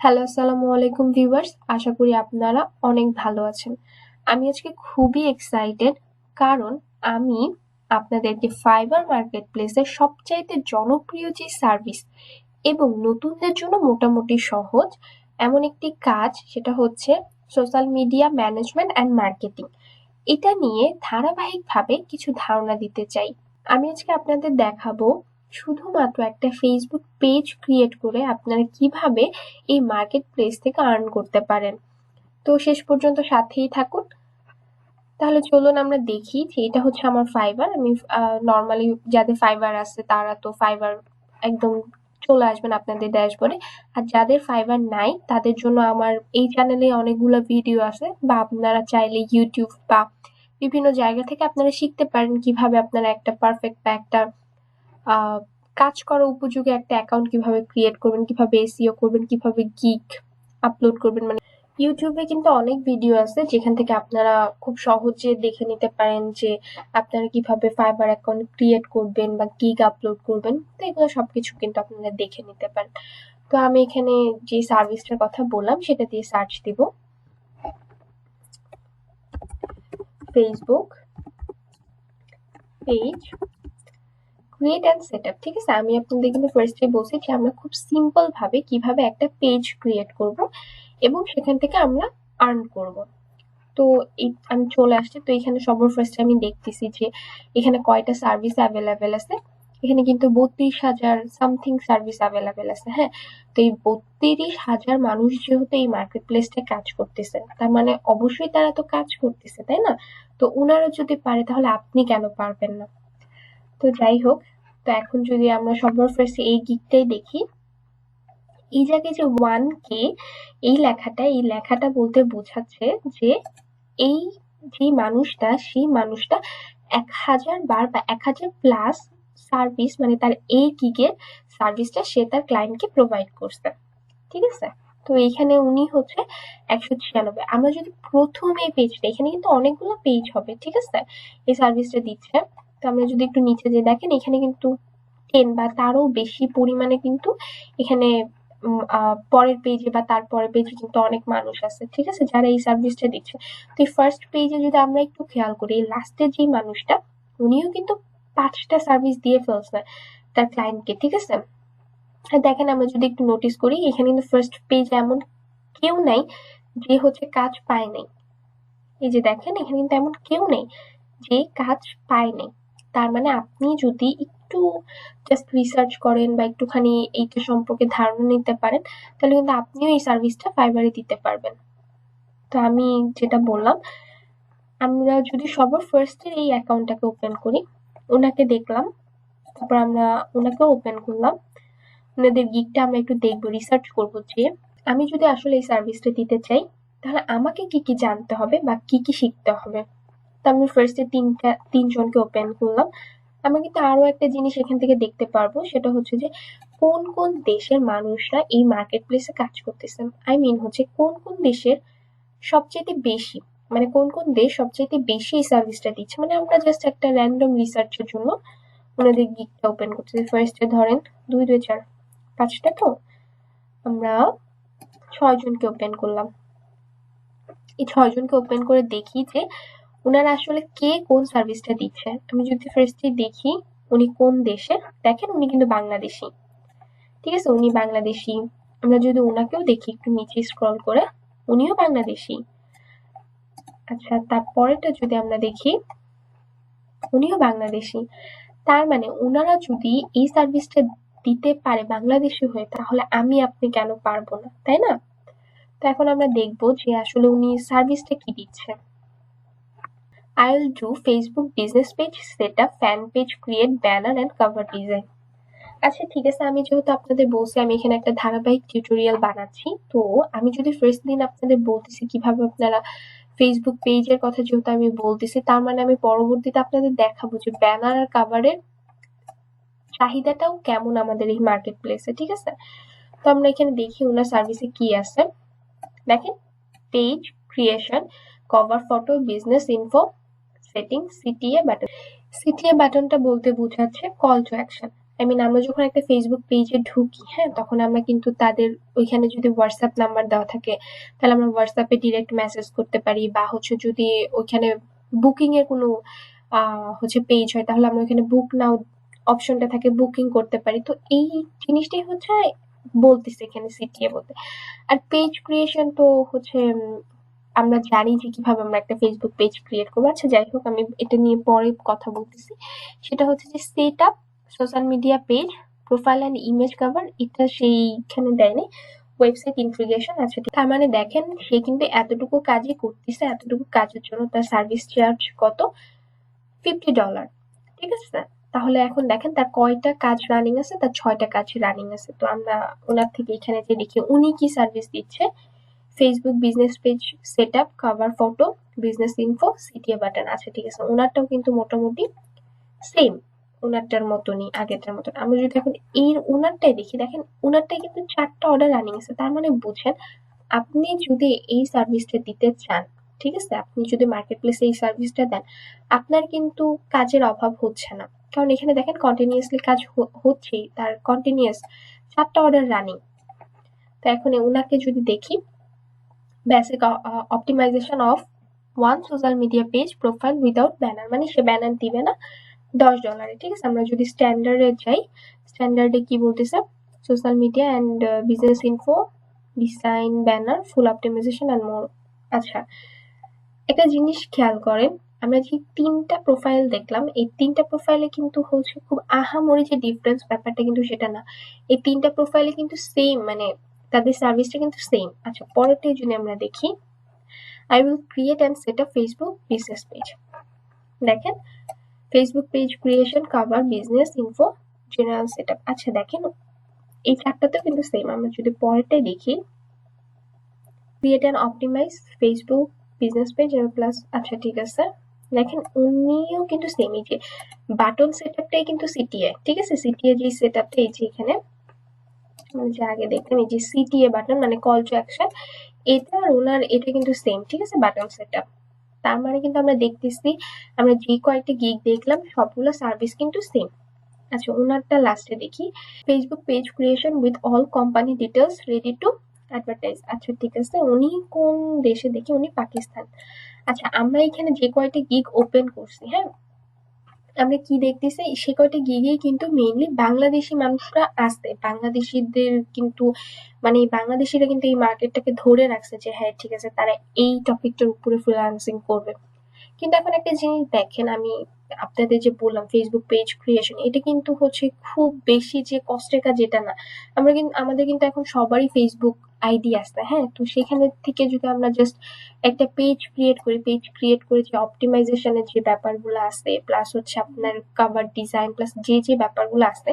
Hello, আসসালামু আলাইকুম viewers. আশা করি আপনারা অনেক ভালো আছেন। আমি আজকে খুবই এক্সাইটেড কারণ আমি আপনাদেরকে ফাইবার মার্কেট প্লেসের সবচাইতে জনপ্রিয় যে সার্ভিস এবং নতুনদের জন্য মোটামুটি সহজ এমন একটি কাজ, সেটা হচ্ছে social media management and marketing. এটা নিয়ে ধারাবাহিকভাবে কিছু ধারণা দিতে চাই। আমি আজকে আপনাদের দেখাবো শুধুমাত্র একটা ফেসবুক পেজ ক্রিয়েট করে আপনারা কিভাবে এই মার্কেট প্লেস থেকে আর্ন করতে পারেন। তো শেষ পর্যন্ত সাথেই থাকুন। তাহলে চলুন আমরা দেখি যে এটা হচ্ছে আমার ফাইবার। আমি নর্মালি যাদের ফাইবার আছে তারা তো ফাইবার একদম চলে আসবেন আপনাদের ড্যাশবোর্ডে। আর যাদের ফাইবার নাই তাদের জন্য আমার এই চ্যানেলে অনেকগুলো ভিডিও আছে, বা আপনারা চাইলে ইউটিউব বা বিভিন্ন জায়গা থেকে আপনারা শিখতে পারেন কিভাবে আপনারা একটা পারফেক্ট বা একটা আহ, কাজ করা উপযোগী একটা অ্যাকাউন্ট কিভাবে ক্রিয়েট করবেন, কিভাবে এসইও করবেন, কিভাবে গিগ আপলোড করবেন। মানে ইউটিউবে কিন্তু অনেক ভিডিও আছে যেখান থেকে আপনারা খুব সহজে দেখে নিতে পারেন যে আপনারা কিভাবে ফাইবার অ্যাকাউন্ট ক্রিয়েট করবেন বা গিগ আপলোড করবেন। তো এগুলো সবকিছু কিন্তু আপনারা দেখে নিতে পারেন। তো আমি এখানে যে সার্ভিসটার কথা বললাম সেটা দিয়ে সার্চ দিব, Facebook page create and set up. ঠিক আছে, আমি আপনাদের কিন্তু ফার্স্টে বলছি যে আমরা খুব সিম্পল ভাবে কিভাবে একটা পেজ ক্রিয়েট করব এবং সেখান থেকে আমরা আর্ন করব। তো আমি চলে আসছি। তো এখানে সবার ফার্স্টে আমি দেখতেছি যে এখানে কয়টা সার্ভিস অ্যাভেলেবেল আছে। এখানে কিন্তু 32,000 সামথিং সার্ভিস অ্যাভেলেবেল আছে। হ্যাঁ, তো এই 32,000 মানুষ যেহেতু এই মার্কেট প্লেসটা কাজ করতেছে, তার মানে অবশ্যই তারা তো কাজ করতেছে, তাই না? তো ওনারা যদি পারে তাহলে আপনি কেন পারবেন না? তো যাই হোক, তো এখন যদি আমরা সবার ফার্স্টে এই গিগটাই দেখি, এই জায়গায় যে 1K এই লেখাটা বলতে বোঝাচ্ছে যে এই যে মানুষটা, সেই মানুষটা 1,000 বার বা 1,000 প্লাস সার্ভিস, মানে তার এই গিগের সার্ভিসটা সে তার ক্লায়েন্টকে প্রোভাইড করছে। ঠিক আছে, তো এইখানে উনি হচ্ছে 196। আমরা যদি প্রথম এই পেজটা, এখানে কিন্তু অনেকগুলো পেজ হবে, ঠিক আছে, এই সার্ভিসটা দিচ্ছে। তো আমরা যদি একটু নিচে যে দেখেন, এখানে কিন্তু 10 বা তারও বেশি পরিমাণে কিন্তু এখানে পরের পেজে বা তার পরের পেজে কিন্তু অনেক মানুষ আছে, ঠিক আছে, যারা এই সার্ভিসটা দিচ্ছে। তো এই ফার্স্ট পেজে যদি আমরা একটু খেয়াল করি, এই লাস্টের যে মানুষটা, উনিও কিন্তু 5টা সার্ভিস দিয়ে ফেলছে তার ক্লায়েন্টকে, ঠিক আছে। আর দেখেন, আমরা যদি একটু নোটিস করি, এখানে কিন্তু ফার্স্ট পেজে এমন কেউ নাই যে হচ্ছে কাজ পায় নাই। এই যে দেখেন, এখানে কিন্তু এমন কেউ নেই যে কাজ পায় নাই। তার মানে আপনি যদি একটু জাস্ট রিসার্চ করেন বা একটুখানি এইটা সম্পর্কে ধারণা নিতে পারেন, তাহলে কিন্তু আপনিও এই সার্ভিসটা ফাইবারে দিতে পারবেন। তো আমি যেটা বললাম, আমরা যদি সবার ফার্স্টে এই অ্যাকাউন্টটাকে ওপেন করি, ওনাকে দেখলাম, তারপর আমরা ওনাকে ওপেন করলাম, ওনাদের গিগটা আমরা একটু দেখবো, রিসার্চ করবো যে আমি যদি আসলে এই সার্ভিসটা দিতে চাই তাহলে আমাকে কি কি জানতে হবে বা কি কি শিখতে হবে। তো আমি ফার্স্টে তিনজনকে ওপেন করলাম। আমরা কিন্তু আরো একটা জিনিস এখান থেকে দেখতে পারবো, সেটা হচ্ছে যে কোন কোন দেশের মানুষরা এই মার্কেট প্লেসে কাজ করতেছে। আই মিন হচ্ছে কোন কোন দেশের সবচেয়ে বেশি, মানে কোন কোন দেশ সবচেয়ে বেশি এই সার্ভিসটা দিচ্ছে। মানে আমরা জাস্ট একটা র্যান্ডম রিসার্চের জন্য ওনাদের গিকটা ওপেন করতেছি। ফার্স্টে ধরেন 2 2 4 5টা, তো আমরা 6 জনকে ওপেন করলাম। এই 6 জনকে ওপেন করে দেখি যে উনারা আসলে কে কোন সার্ভিসটা দিচ্ছে। আমি যদি ফার্স্টে দেখি উনি কোন দেশের, দেখেন উনি কিন্তু বাংলাদেশী, ঠিক আছে, উনি বাংলাদেশী। আমরা যদি উনাকেও দেখি একটু নিচে স্ক্রল করে, উনিও বাংলাদেশী। আচ্ছা, তারপরেটা যদি আমরা দেখি, উনিও বাংলাদেশী। তার মানে উনারা যদি এই সার্ভিসটা দিতে পারে বাংলাদেশী হয়ে, তাহলে আমি আপনি কেন পারবো না, তাই না? তো এখন আমরা দেখবো যে আসলে উনি সার্ভিসটা কি দিচ্ছে। I'll do Facebook business page setup, fan page create, banner and cover design. আচ্ছা ঠিক আছে, আমি যেহেতু আপনাদের বলছি আমি এখানে একটা ধারাবাহিক টিউটোরিয়াল বানাচ্ছি, তো আমি যদি ফার্স্ট দিন আপনাদের বলতেছি কিভাবে আপনারা ফেসবুক পেজের কথা যেহেতু আমি বলতেছি, তার মানে আমি পরবর্তীতে আপনাদের দেখাবো যে ব্যানার আর কাভারের চাহিদাটাও কেমন আমাদের এই মার্কেট প্লেসে, ঠিক আছে। তো আমরা এখানে দেখি ওনার সার্ভিসে কি আছে। দেখেন, page creation, cover photo, business info, setting, CTA button. CTA বাটনটা বলতে বোঝাচ্ছে কল টু অ্যাকশন। আমরা যখন একটা ফেসবুক পেজে ঢুকি, হ্যাঁ, তখন আমরা কিন্তু তাদের ওইখানে যদি হোয়াটসঅ্যাপ নাম্বার দেওয়া থাকে, তাহলে আমরা হোয়াটসঅ্যাপে ডিরেক্ট মেসেজ করতে পারি, বা হচ্ছে যদি ওইখানে বুকিং এর কোনো পেজ হয়, তাহলে আমরা ওইখানে বুক নাও অপশনটা থাকে, বুকিং করতে পারি। তো এই জিনিসটাই হচ্ছে বলতেছে এখানে সিটিএ বলতে। আর পেজ ক্রিয়েশন তো হচ্ছে আমরা জানি যে কিভাবে আমরা একটা ফেসবুক পেজ ক্রিয়েট করবো। আচ্ছা যাই হোক, আমি এটা নিয়ে পরে কথা বলতেছি। সেটা হচ্ছে যে set up social media page, profile and image cover, এটা সেইখানে দেয়নি। ওয়েবসাইট ইন্টিগ্রেশন, আচ্ছা তার মানে দেখেন সে কিন্তু এতটুকু কাজই করতেছে, এতটুকু কাজের জন্য তার সার্ভিস চার্জ কত, $50। ঠিক আছে স্যার? তাহলে এখন দেখেন তার কয়টা কাজ রানিং আছে, তার 6টা কাজ রানিং আছে। তো আমরা ওনার থেকে এখানে যে দেখি উনি কি সার্ভিস দিচ্ছে, Facebook business page set up, cover photo, business info, CTA button. আচ্ছা ঠিক আছে, ওনারটাও কিন্তু মোটামুটি সেম, ওনারটার মতনই, আগেরটার মতন। আমরা যদি এখন এই ওনারটাই দেখি, দেখেন ওনারটাই কিন্তু 4টা অর্ডার রানিং আছে। তার মানে বুঝেন, আপনি যদি এই সার্ভিসটা দিতে চান, ঠিক আছে, আপনি যদি মার্কেট প্লেসে এই সার্ভিসটা দেন, আপনার কিন্তু কাজের অভাব হচ্ছে না। কারণ এখানে দেখেন কন্টিনিউয়াসলি কাজ হচ্ছেই, তার কন্টিনিউয়াস 4টা অর্ডার রানিং। তো এখন ওনাকে যদি দেখি, basic optimization of one social media page profile without banner, মানে সে ব্যানার দিবে না, $10। ঠিক আছে, আমরা যদি স্ট্যান্ডার্ডে যাই, স্ট্যান্ডার্ডে কি বলতেছে, social media and business info, design, banner, full optimisation and more. আচ্ছা, একটা জিনিস খেয়াল করেন, আমরা যে 3টা প্রোফাইল দেখলাম, এই 3টা প্রোফাইলে কিন্তু হচ্ছে খুব আহামরি যে ডিফারেন্স, ব্যাপারটা কিন্তু সেটা না। এই 3টা প্রোফাইলে কিন্তু সেম, মানে তাদের সার্ভিসটা কিন্তু সেম। আচ্ছা, পরেরটাই যদি আমরা দেখি, I will create and set up Facebook business page. দেখেন, Facebook page creation, cover, business info, general set up. আচ্ছা দেখেন, এই 4টাতেও কিন্তু সেম। আমরা যদি পরেরটাই দেখি, create and optimize Facebook business page plus. আচ্ছা ঠিক আছে, দেখেন উনিও কিন্তু সেম। এই যে বাটন সেট আপটাই কিন্তু সিটিএ, ঠিক আছে, সিটিএ যে সেট আপটা এই যে এখানে যে আগে দেখলাম, এই যে সিটিএ বাটন মানে কল টু অ্যাকশন, এটা আর ওনার এটা কিন্তু সেম, ঠিক আছে, বাটন সেট আপ। তার মানে কিন্তু আমরা দেখতেছি, আমরা যে কয়েকটা গিগ দেখলাম সবগুলো সার্ভিস কিন্তু সেম। আচ্ছা, ওনারটা লাস্টে দেখি, Facebook page creation with all company details ready to advertise. আচ্ছা ঠিক আছে, উনি কোন দেশে দেখি, উনি পাকিস্তান। আচ্ছা, আমরা এখানে যে কয়টা গিগ ওপেন করছি, হ্যাঁ, আমরা কি দেখতেছি, সে কয়টা গিগেই কিন্তু মেইনলি বাংলাদেশি মানুষরা আসছে, বাংলাদেশিদের কিন্তু, মানে বাংলাদেশিরা কিন্তু এই মার্কেটটাকে ধরে রাখছে যে হ্যাঁ ঠিক আছে, তারা এই টপিকটার উপরে ফ্রিল্যান্সিং করবে। কিন্তু এখন একটা জিনিস দেখেন, আমি আপনাদের যে বললাম ফেসবুক পেজ ক্রিয়েশন, এটা কিন্তু হচ্ছে খুব বেশি যে কষ্টের কাজ এটা না। আমরা কিন্তু, আমাদের কিন্তু এখন সবারই ফেসবুক আইডি আছে, হ্যাঁ, তো সেখানে থেকে যদি আমরা জাস্ট একটা পেজ ক্রিয়েট করি, পেজ ক্রিয়েট করে যে অপটিমাইজেশনের যে ব্যাপারগুলো আছে, প্লাস হচ্ছে আপনার কভার ডিজাইন, প্লাস যে যে ব্যাপারগুলো আছে,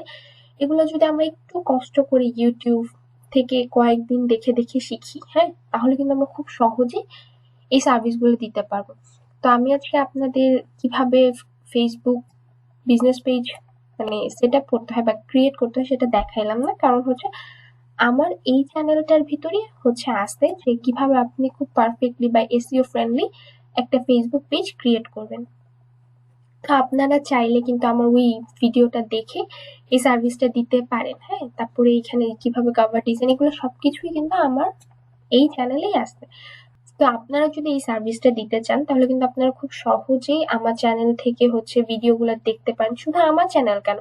এগুলো যদি আমরা একটু কষ্ট করে ইউটিউব থেকে কয়েকদিন দেখে দেখে শিখি, হ্যাঁ, তাহলে কিন্তু আমরা খুব সহজে এই সার্ভিসগুলো দিতে পারবো। তো আমি আজকে আপনাদের কিভাবে ফেসবুক বিজনেস পেজ মানে সেট আপ করতে হয় বা ক্রিয়েট করতে হয় সেটা দেখাইলাম না, কারণ হচ্ছে আমার এই চ্যানেলটার ভিতরে হচ্ছে আসতে যে কিভাবে আপনি খুব পারফেক্টলি বা এসইও ফ্রেন্ডলি একটা ফেসবুক পেজ ক্রিয়েট করবেন। তো আপনারা চাইলে কিন্তু আমার ওই ভিডিওটা দেখে এই সার্ভিসটা দিতে পারেন, হ্যাঁ, তারপরে এখানে কিভাবে কভার ডিজাইন, এগুলো সবকিছুই কিন্তু আমার এই চ্যানেলেই আসবে। তো আপনারা যদি এই সার্ভিসটা দিতে চান, তাহলে কিন্তু আপনারা খুব সহজেই আমার চ্যানেল থেকে হচ্ছে ভিডিওগুলো দেখতে পারেন। শুধু আমার চ্যানেল কেন,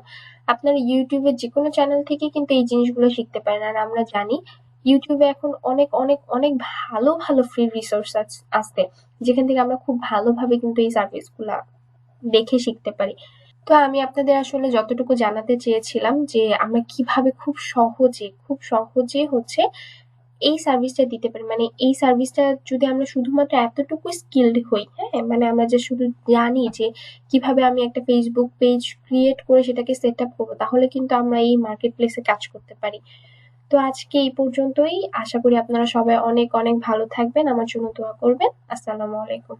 আপনারা ইউটিউবের যেকোনো চ্যানেল থেকে কিন্তু এই জিনিসগুলো শিখতে পারেন। আর আমরা জানি ইউটিউবে এখন অনেক অনেক অনেক ভালো ভালো ফ্রি রিসোর্স আছে, যেখান থেকে আমরা খুব ভালোভাবে কিন্তু এই সার্ভিসগুলা দেখে শিখতে পারি। তো আমি আপনাদের আসলে যতটুকু জানাতে চেয়েছিলাম যে আমরা কিভাবে খুব সহজে হচ্ছে এই সার্ভিসটা দিতে পারি, মানে এই সার্ভিসটা যদি আমরা শুধুমাত্র এতটুকু স্কিলড হই, হ্যাঁ, মানে আমরা যে শুধু জানি যে কিভাবে আমি একটা ফেসবুক পেজ ক্রিয়েট করে সেটাকে সেট আপ করবো, তাহলে কিন্তু আমরা এই মার্কেট প্লেসে কাজ করতে পারি। তো আজকে এই পর্যন্তই, আশা করি আপনারা সবাই অনেক অনেক ভালো থাকবেন, আমার জন্য দোয়া করবেন। আসসালামু আলাইকুম।